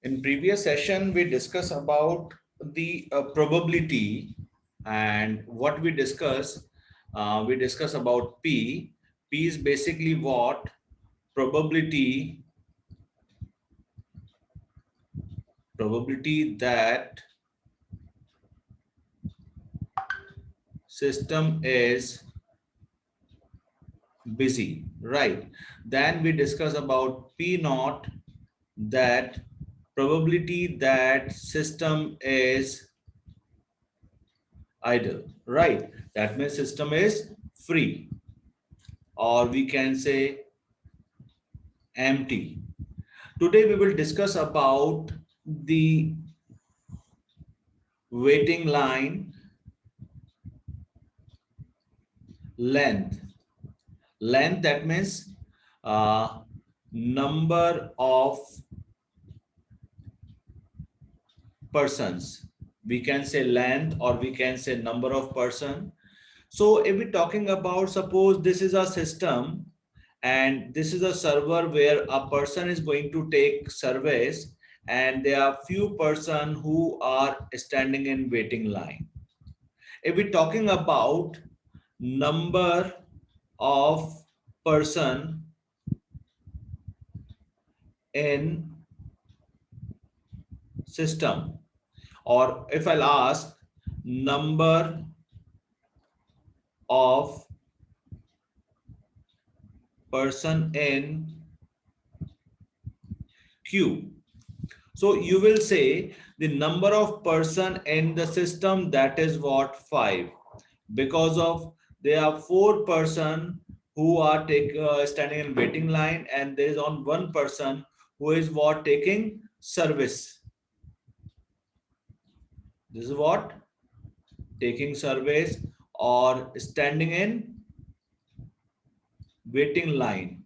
In previous session, we discussed about the probability, and what we discuss about P. P is basically what? Probability that system is busy, right? Then we discuss about P naught, that probability that system is idle, right? That means system is free, or we can say empty. Today we will discuss about the waiting line length. Length, that means number of persons. We can say length, or we can say number of person. So if we're talking about, suppose this is a system and this is a server where a person is going to take service, and there are few person who are standing in waiting line. If we're talking about number of person in system, or if I'll ask number of person in queue, so you will say the number of person in the system, that is what? 5. Because of there are 4 person who are standing in waiting line, and there is on 1 person who is what? Taking service. This is what? Taking service or standing in waiting line.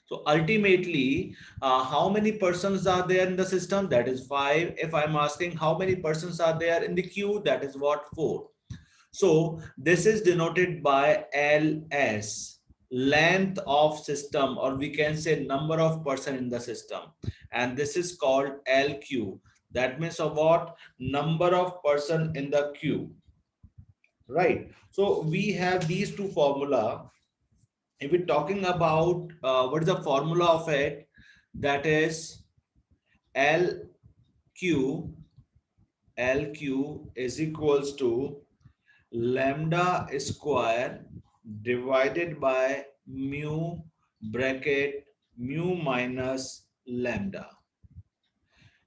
So ultimately, how many persons are there in the system? That is 5. If I'm asking how many persons are there in the queue, that is what? 4. So this is denoted by LS, length of system, or we can say number of person in the system. And this is called LQ. That means of what? Number of person in the queue. Right. So we have these two formula. If we're talking about what is the formula of it, that is LQ. LQ is equals to lambda square divided by mu bracket mu minus lambda.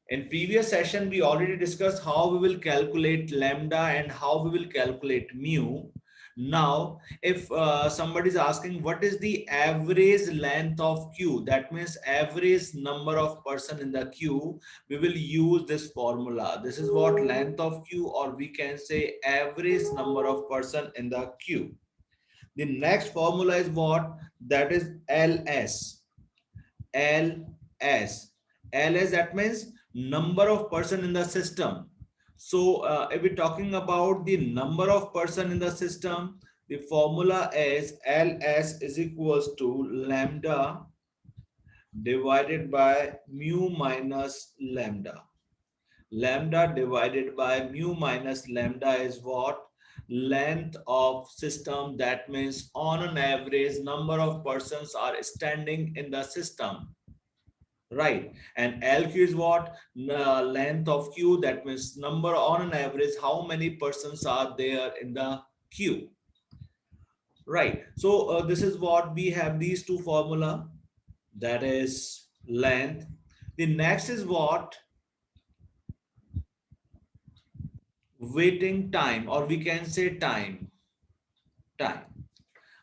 In previous session, we already discussed how we will calculate lambda and how we will calculate mu. Now, if somebody is asking what is the average length of queue, that means average number of person in the queue, we will use this formula. This is what? Length of queue, or we can say average number of person in the queue. The next formula is what? That is LS. LS. LS, that means number of person in the system. So if we're talking about the number of person in the system, the formula is LS is equals to lambda divided by mu minus lambda. Lambda divided by mu minus lambda is what? Length of system. That means on an average number of persons are standing in the system. Right. And LQ is what? Length of queue. That means number on an average, how many persons are there in the queue. Right. So this is what we have, these two formula, that is length. The next is what? Waiting time, or we can say time.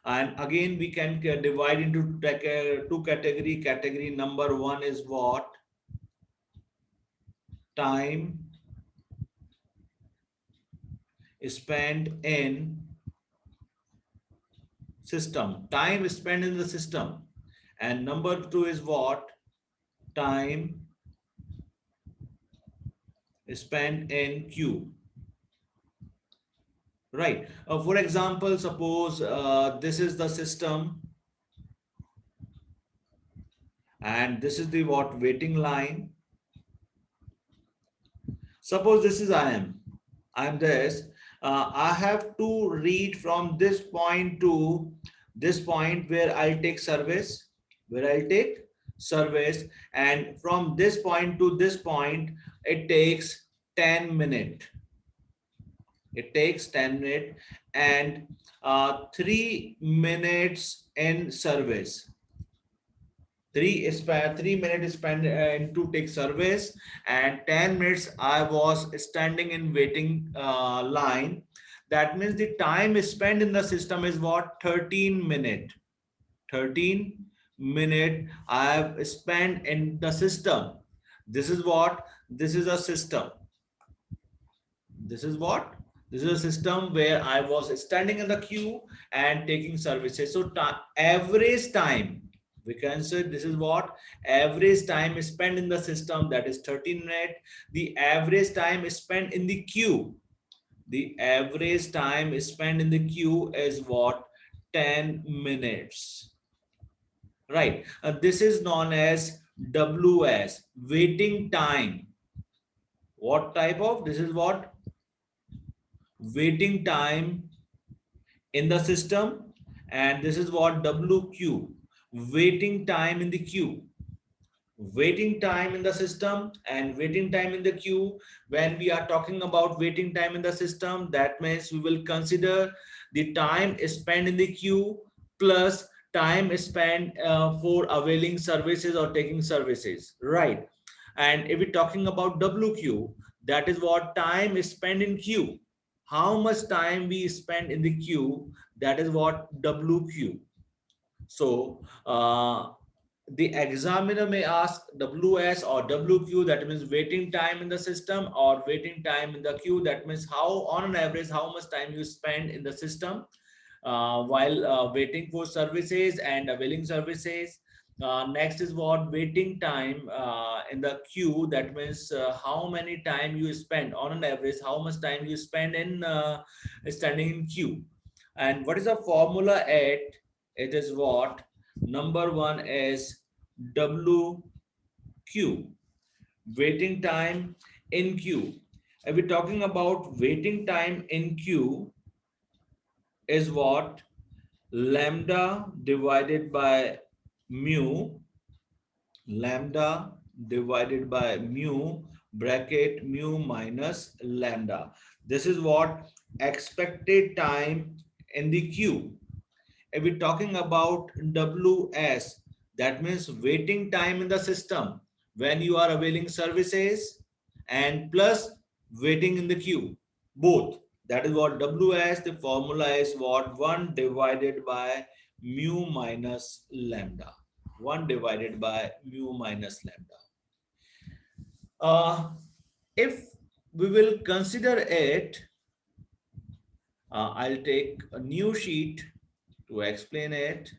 And again, we can divide into two category. Category number 1 is what? Time spent in system. Time spent in the system. And number 2 is what? Time spent in queue. Right. For example, suppose this is the system, and this is the what? Waiting line. Suppose this is I am this. I have to read from this point to this point where I'll take service, and from this point to this point it takes 10 minutes. It takes 10 minutes and 3 minutes in service. 3 minutes spent to take service, and 10 minutes I was standing in waiting line. That means the time spent in the system is what? 13 minute. 13 minute I have spent in the system. This is what? This is a system. This is what? This is a system where I was standing in the queue and taking services. So average time, we can say this is what? Average time spent in the system, that is 13 minutes. The average time spent in the queue. The average time spent in the queue is what? 10 minutes. Right. This is known as WS, waiting time. What type of? This is what? Waiting time in the system, and this is what? WQ, waiting time in the queue. Waiting time in the system and waiting time in the queue. When we are talking about waiting time in the system, that means we will consider the time spent in the queue plus time spent for availing services or taking services, right? And if we're talking about WQ, that is what? Time is spent in queue. How much time we spend in the queue, that is what? WQ. So the examiner may ask WS or WQ, that means waiting time in the system, or waiting time in the queue, that means how on an average how much time you spend in the system while waiting for services and availing services. Next is what? Waiting time in the queue, that means how many time you spend on an average, how much time you spend in standing in queue. And what is the formula at? It is what? Number one is WQ, waiting time in queue. If we're talking about waiting time in queue, is what? Lambda divided by mu, lambda divided by mu, bracket mu minus lambda. This is what? Expected time in the queue. If we're talking about WS, that means waiting time in the system when you are availing services, and plus waiting in the queue, both. That is what WS. The formula is what? 1 divided by mu minus lambda. 1 divided by mu minus lambda. If we will consider it, I'll take a new sheet to explain it.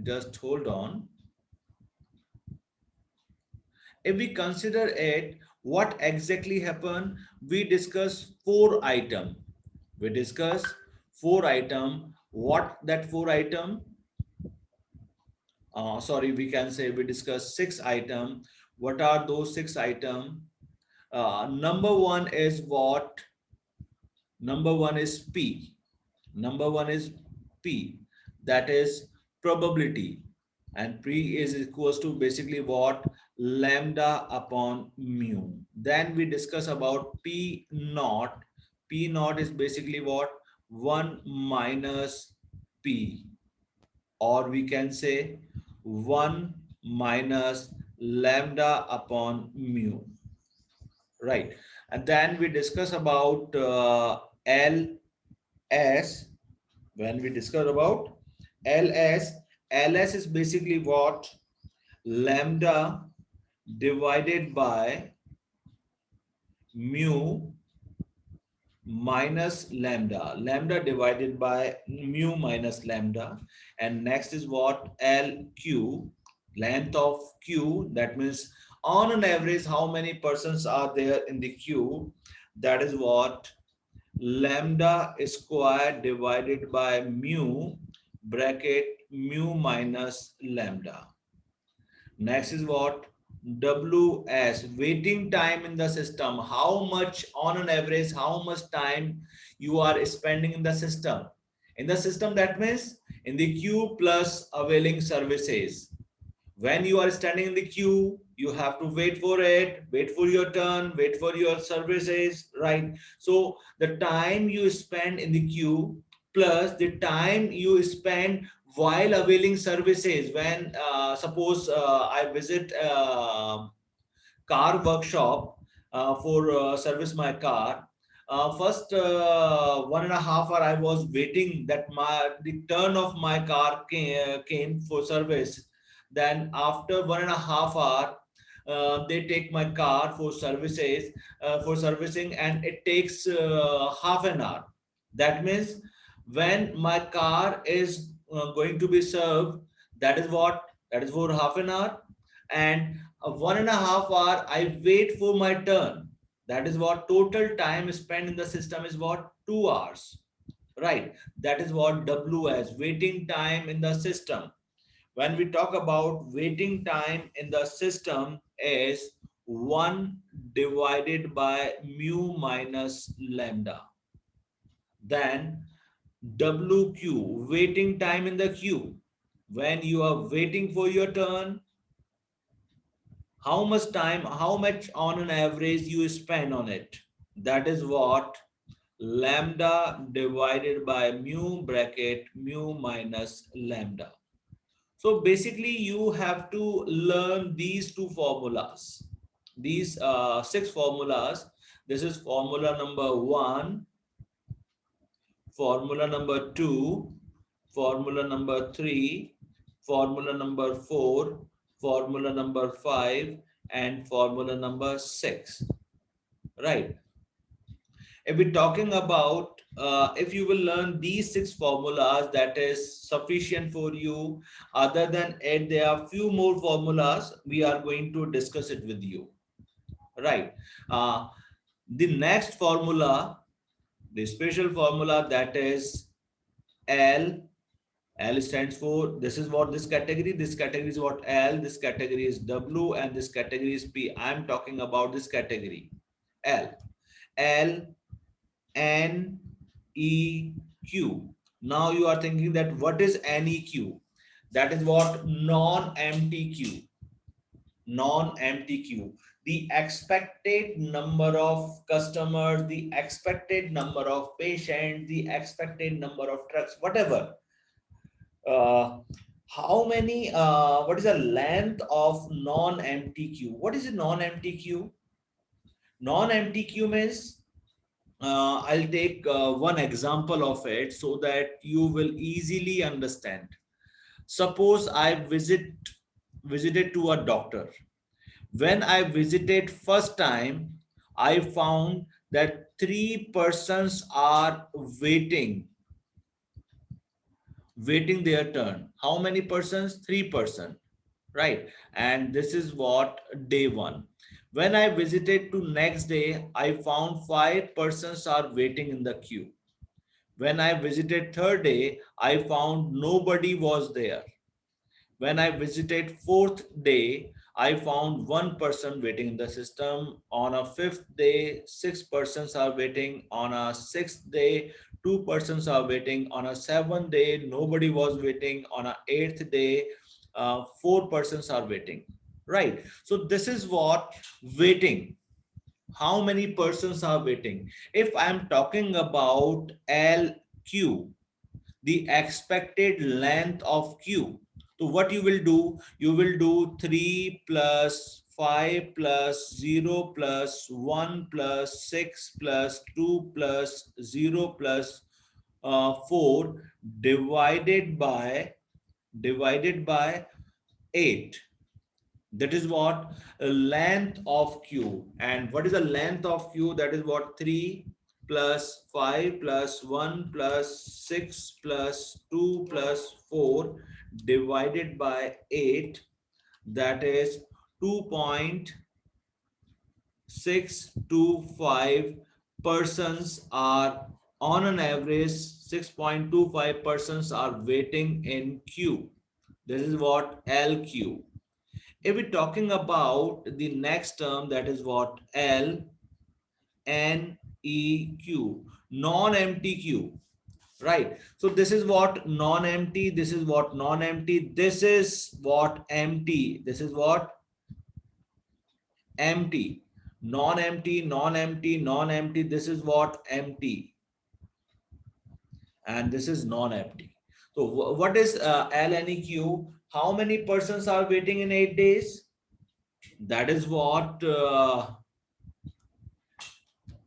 Just hold on. If we consider it, what exactly happened? We discuss 4 items. We discuss 4 items. What that 4 items? Sorry, we can say we discuss 6 items. What are those 6 items? Number one is what? Number one is P. Number one is P. That is probability. And P is equals to basically what? Lambda upon mu. Then we discuss about P naught. P naught is basically what? 1 minus P, or we can say 1 minus lambda upon mu, right? And then we discuss about LS. When we discuss about LS is basically what? Lambda divided by mu minus lambda. Lambda divided by mu minus lambda. And next is what? LQ, length of queue. That means on an average how many persons are there in the queue. That is what? Lambda square divided by mu, bracket mu minus lambda. Next is what? WS, waiting time in the system. How much on an average, how much time you are spending in the system. In the system, that means in the queue plus availing services. When you are standing in the queue, you have to wait for it, wait for your turn, wait for your services, right? So the time you spend in the queue plus the time you spend while availing services. When suppose I visit car workshop for service my car. First 1.5 hour I was waiting that the turn of my car came for service. Then after 1.5 hour, they take my car for services for servicing, and it takes half an hour. That means when my car is going to be served, that is for half an hour, and 1.5 hour I wait for my turn. That is what total time spent in the system is what 2 hours, right? That is what W as waiting time in the system. When we talk about waiting time in the system is 1 divided by mu minus lambda. Then WQ, waiting time in the queue. When you are waiting for your turn, how much time, how much on an average you spend on it. That is what lambda divided by mu bracket mu minus lambda. So basically you have to learn these two formulas, these six formulas. This is formula number one, formula number two, formula number three, formula number four, formula number five, and formula number six, right? If we're talking about, if you will learn these six formulas, that is sufficient for you. Other than it, there are few more formulas. We are going to discuss it with you, right? Uh, the next formula, the special formula, that is L. L stands for, this is what this category is what L, this category is W, and this category is P. I'm talking about this category L. L, N, E, Q. Now you are thinking that what is NEQ? That is what non-empty queue. Non-empty queue. The expected number of customers, the expected number of patients, the expected number of trucks, whatever. Uh, how many, what is the length of non-empty queue? What is a non-empty queue? Non-empty queue means, I'll take one example of it so that you will easily understand. Suppose I visited to a doctor. When I visited first time, I found that three persons are waiting their turn. How many persons? 3%, right? And this is what day one. When I visited to next day, I found 5 persons are waiting in the queue. When I visited third day, I found nobody was there. When I visited fourth day, I found 1 person waiting in the system. On a fifth day, 6 persons are waiting. On a sixth day, 2 persons are waiting. On a seventh day, nobody was waiting. On a eighth day, 4 persons are waiting. Right. So this is what waiting. How many persons are waiting? If I'm talking about LQ, the expected length of queue. So what you will do? You will do 3 plus 5 plus 0 plus 1 plus 6 plus 2 plus 0 plus 4 divided by 8. That is what length of q. And what is the length of q? That is what 3 plus 5 plus 1 plus 6 plus 2 plus 4 divided by 8. That is 2.625 persons are, on an average 6.25 persons are waiting in queue. This is what LQ. If we're talking about the next term, that is what? L N E Q, non-empty queue, right? So this is what non-empty, this is what non-empty, this is what empty, this is what empty, non-empty, non-empty, non-empty, this is what? Empty, and this is non-empty. So what is LNEQ? How many persons are waiting in 8 days? That is what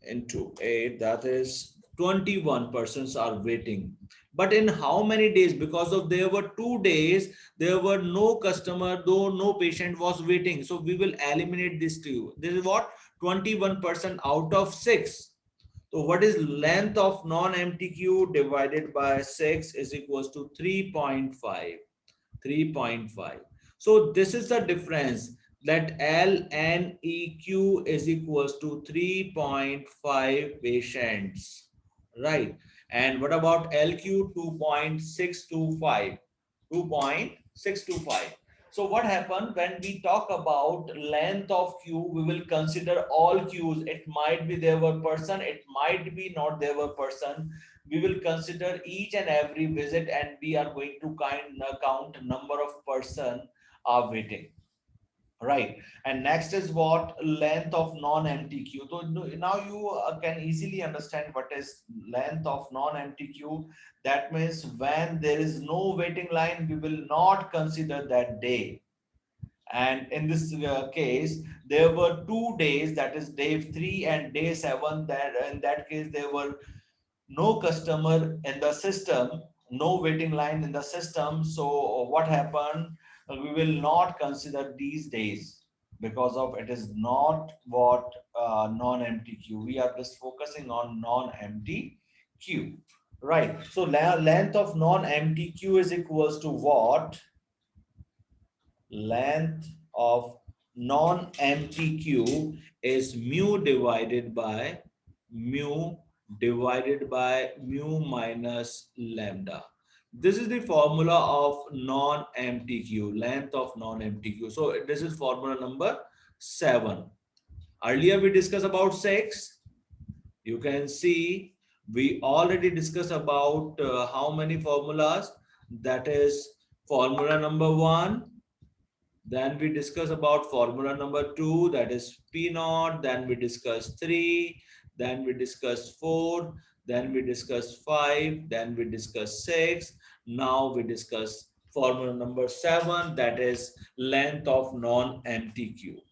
into 8, that is 21 persons are waiting. But in how many days? Because of there were 2 days, there were no customer, though no patient was waiting. So we will eliminate this two. This is what? 21% out of 6. So what is length of non-empty queue divided by 6 is equals to 3.5. 3.5. So this is the difference, that LNEQ is equals to 3.5 patients, right? And what about LQ? 2.625. 2.625. So what happened when we talk about length of queue, we will consider all queues. It might be there were person, it might be not there were person. We will consider each and every visit, and we are going to count number of person are waiting, right? And next is what? Length of non-empty queue. So now you can easily understand what is length of non-empty queue. That means when there is no waiting line, we will not consider that day. And in this case, there were 2 days, that is day 3 and day 7, that in that case there were no customer in the system, no waiting line in the system. So what happened? We will not consider these days, because of it is not what non-empty queue. We are just focusing on non-empty queue, right? So length of non-empty queue is equals to what? Length of non-empty queue is mu divided by mu minus lambda. This is the formula of non-empty queue, length of non-empty queue. So this is formula number 7. Earlier we discussed about 6. You can see we already discussed about how many formulas. That is formula number 1. Then we discuss about formula number 2, that is P naught. Then we discuss 3. Then we discuss 4. Then we discuss 5. Then we discuss 6. Now we discuss formula number 7, that is length of non-empty queue.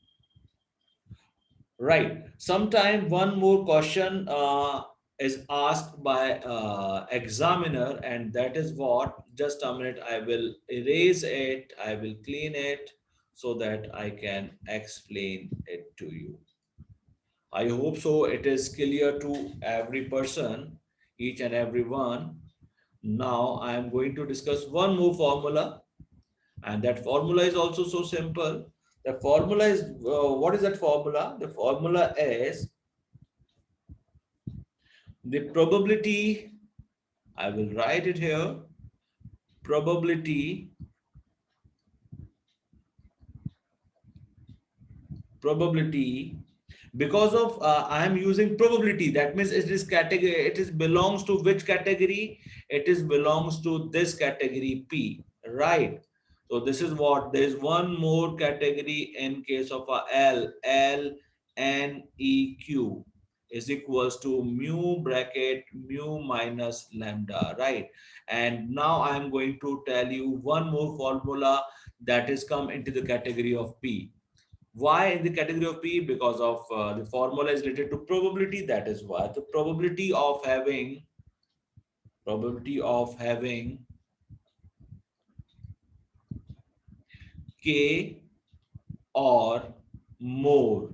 Right. Sometime one more question is asked by examiner, and that is what? Just a minute. I will erase it. I will clean it so that I can explain it to you. I hope so. It is clear to every person, each and every one. Now I am going to discuss one more formula, and that formula is also so simple. The formula is what is that formula? The formula is the probability. I will write it here. Probability because of I am using probability. That means it is category. It is belongs to which category? It is belongs to this category P, right? So this is what, there is one more category in case of a L N E Q is equals to mu bracket mu minus lambda, right? And now I am going to tell you one more formula that is come into the category of P. Why in the category of P? Because of the formula is related to probability. That is why the probability of having K or more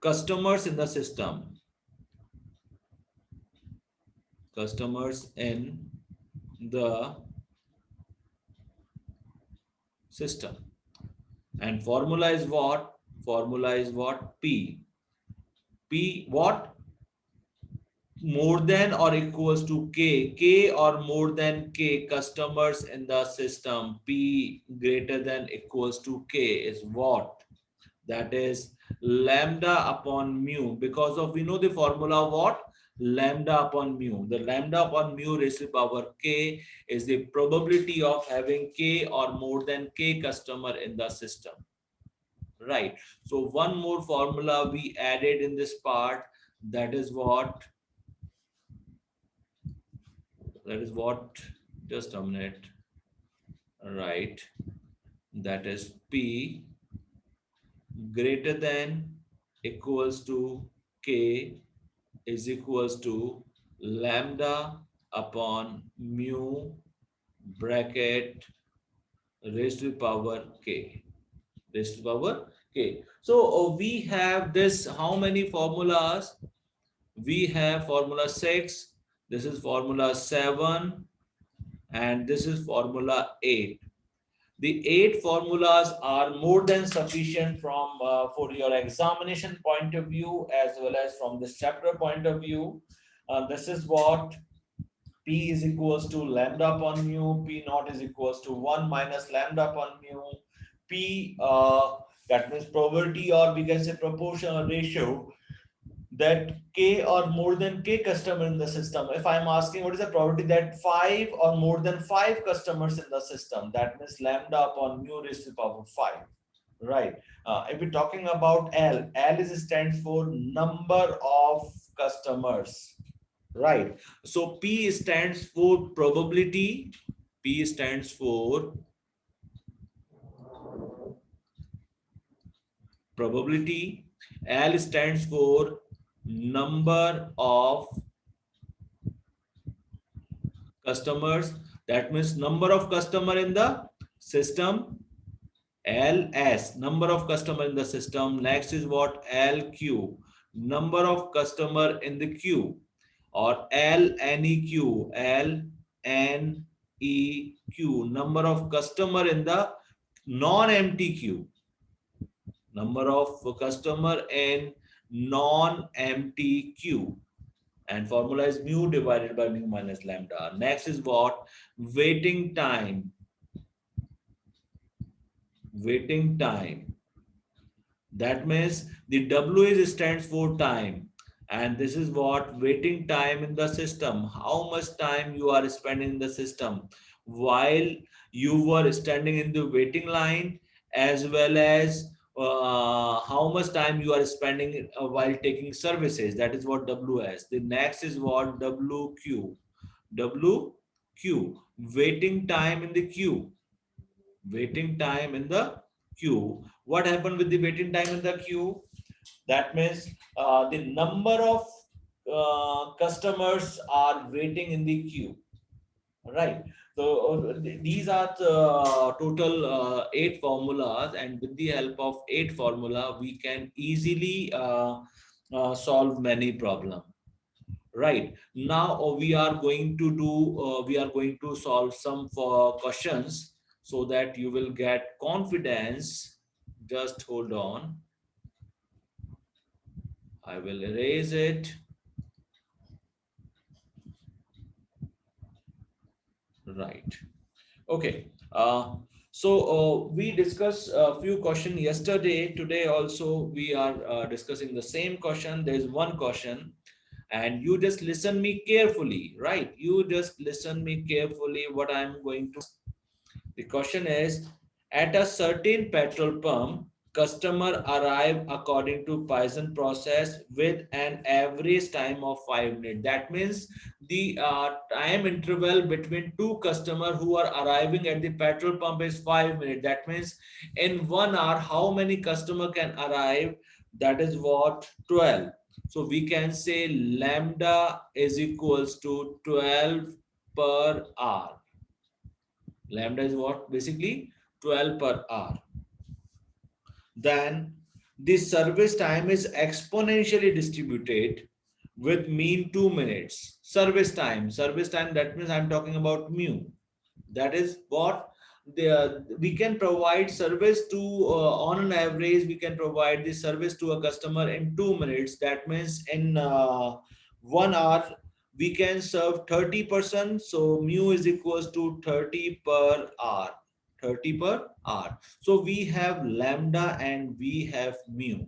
customers in the system, and formula is what? P what? more than or equals to k or more than k customers in the system, p greater than equals to k is what? That is lambda upon mu, because of, we know the formula what? Lambda upon mu. The lambda upon mu raised to the power k is the probability of having k or more than k customer in the system, right? So one more formula we added in this part, that is what, just a minute, right? That is p greater than equals to k is equals to lambda upon mu bracket raised to the power k, raised to the power k. So we have this, how many formulas? We have formula 6, this is formula 7, and this is formula 8. The 8 formulas are more than sufficient from for your examination point of view as well as from this chapter point of view. This is what p is equals to lambda upon mu, p naught is equals to 1 minus lambda upon mu, p that means probability, or we can say proportional ratio, that k or more than k customer in the system. If I'm asking what is the probability that 5 or more than 5 customers in the system, that means lambda upon mu raised to the power 5, right? If we're talking about L is stands for number of customers, right? So P stands for probability, P stands for probability, L stands for number of customers, that means number of customer in the system, ls number of customer in the system. Next is what? lq number of customer in the queue, or lneq lneq number of customer in the non-empty queue, number of customer in non-empty queue, and formula is mu divided by mu minus lambda. Next is what? Waiting time. Waiting time. That means the W is stands for time. And this is what? Waiting time in the system. How much time you are spending in the system while you were standing in the waiting line, as well as how much time you are spending while taking services. That is what WS. The next is what? WQ. WQ. Waiting time in the queue. Waiting time in the queue. What happened with the waiting time in the queue? That means the number of customers are waiting in the queue, right? So these are the total 8 formulas, and with the help of 8 formula we can easily solve many problems. Right now we are going to solve some questions so that you will get confidence. Just hold on, I will erase it. Right. Okay. We discussed a few questions yesterday. Today also we are discussing the same question. There is one question, and you just listen me carefully, right? You just listen me carefully what I'm going to. The question is, at a certain petrol pump, customer arrive according to Poisson process with an average time of 5 minutes. That means the time interval between two customers who are arriving at the petrol pump is 5 minutes. That means in 1 hour, how many customer can arrive? That is what? 12. So we can say lambda is equals to 12 per hour. Lambda is what? Basically 12 per hour. Then the service time is exponentially distributed with mean 2 minutes. Service time, that means I'm talking about mu. That is what? We can provide service to on an average we can provide the service to a customer in 2 minutes. That means in 1 hour we can serve 30%, so mu is equals to 30 per hour. 30 per hour. So we have lambda and we have mu.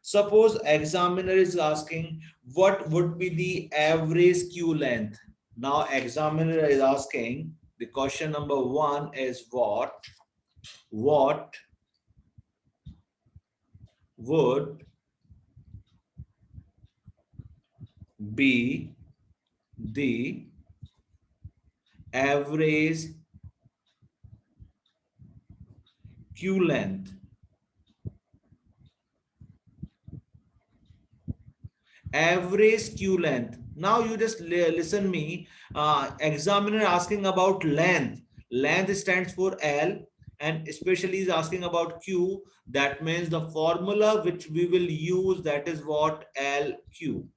Suppose examiner is asking what would be the average queue length. Now examiner is asking, the question number 1 is what would be the average queue length. Average queue length. Now you just listen me. Examiner asking about length. Length stands for L, and especially is asking about Q. That means the formula which we will use, that is what LQ.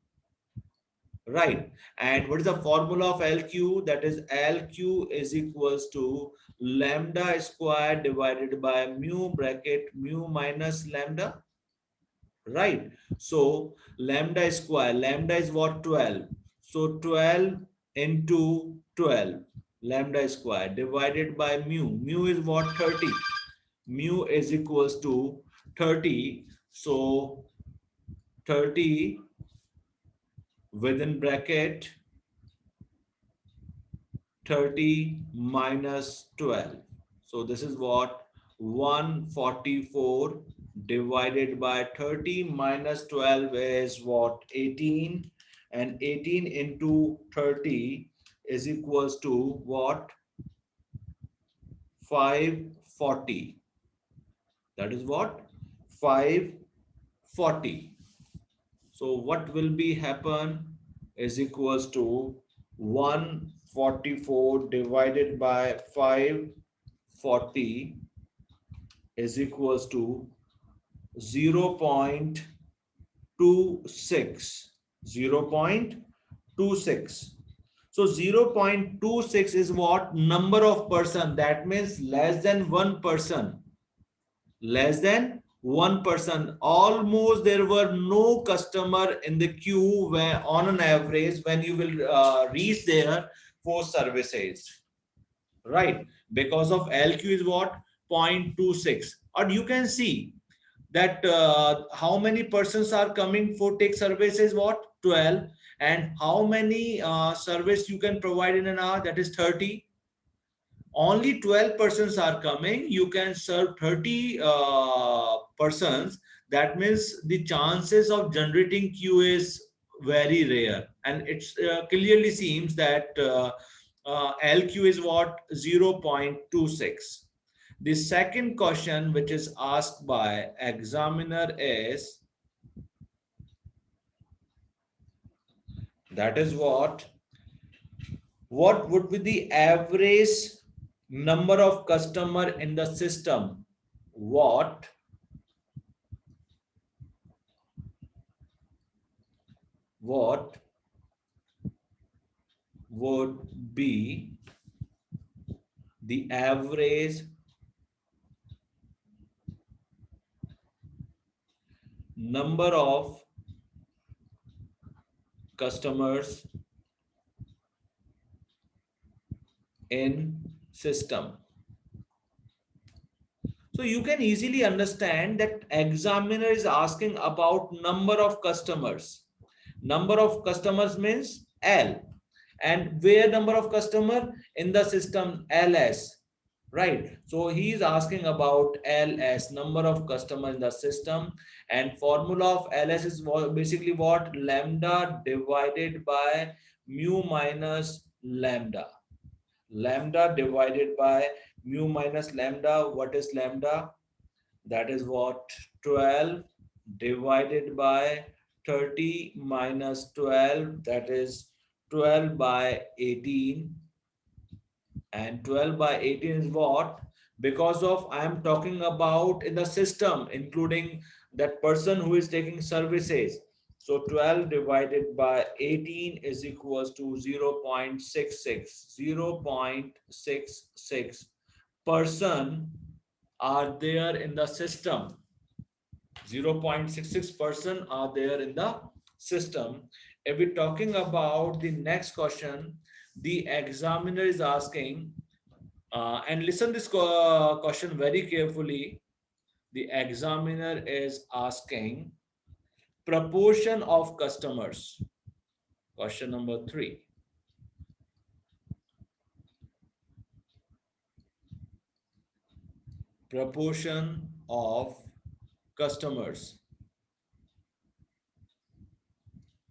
Right. And what is the formula of LQ? That is LQ is equals to lambda square divided by mu bracket mu minus lambda. Right. So lambda square, lambda is what? 12. So 12 into 12 lambda square divided by mu. Mu is what? 30. Mu is equals to 30. So 30 within bracket 30 minus 12. So this is what? 144 divided by 30 minus 12 is what? 18. And 18 into 30 is equals to what? 540. That is what? 540. So what will be happen is equals to 144 divided by 540 is equals to 0.26. 0.26. So 0.26 is what? Number of person. That means less than one person. Less than one person. Almost there were no customer in the queue where on an average when you will reach there for services. Right. Because of LQ is what? 0.26. Or you can see that how many persons are coming for take services, what? 12. And how many service you can provide in an hour? That is 30. Only 12 persons are coming, you can serve 30 persons. That means the chances of generating queue is very rare, and it's clearly seems that LQ is what? 0.26. The second question which is asked by examiner is, that is what would be the average number of customer in the system? What would be the average number of customers in system? So you can easily understand that examiner is asking about number of customers. Number of customers means L. And where number of customer? In the system LS. Right. So he is asking about LS, number of customer in the system. And formula of LS is basically what? Lambda divided by mu minus lambda. Lambda divided by mu minus lambda. What is lambda? That is what? 12 divided by 30 minus 12. That is 12 by 18. And 12 by 18 is what? Because of I am talking about in the system, including that person who is taking services. So 12 divided by 18 is equals to 0.66. 0.66 person are there in the system. 0.66 person are there in the system. If we're talking about the next question, the examiner is asking, and listen this question very carefully. The examiner is asking proportion of customers. Question number 3. Proportion of customers.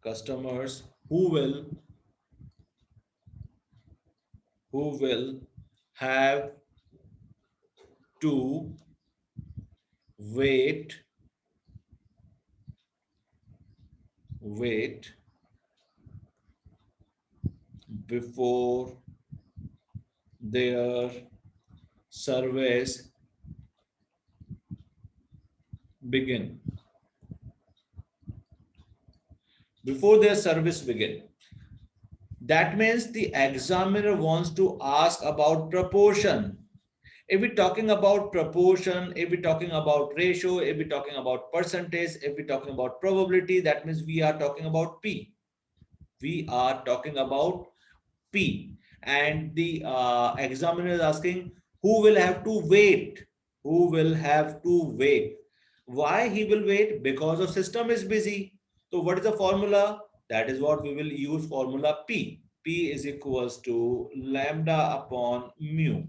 Customers who will have to wait before their service begin. Before their service begin. That means the examiner wants to ask about proportion. If we're talking about proportion, if we're talking about ratio, if we're talking about percentage, if we're talking about probability, that means we are talking about P. We are talking about P. And the examiner is asking who will have to wait. Who will have to wait? Why he will wait? Because the system is busy. So what is the formula? That is what we will use, formula P. P is equals to lambda upon mu.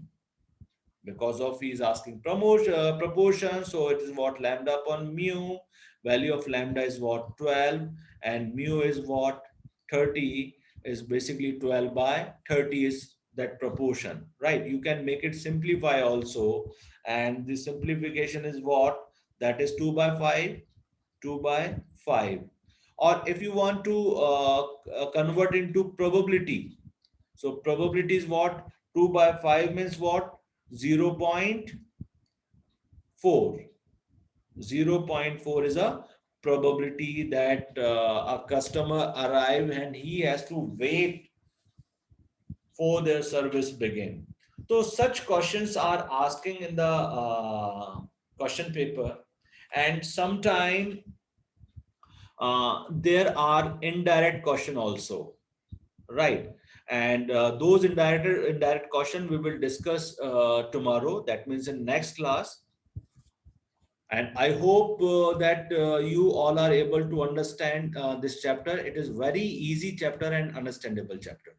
Because of he is asking proportion, so it is what, lambda upon mu. Value of lambda is what, 12, and mu is what, 30, is basically 12 by 30 is that proportion, right? You can make it simplify also, and the simplification is what, that is 2 by 5, 2 by 5. Or if you want to convert into probability, so probability is what, 2 by 5 means what, 0.4. 0.4 is a probability that a customer arrive and he has to wait for their service begin. So such questions are asking in the question paper, and sometime there are indirect question also, right? And those indirect question we will discuss tomorrow, that means in next class. And I hope that you all are able to understand this chapter. It is very easy chapter and understandable chapter.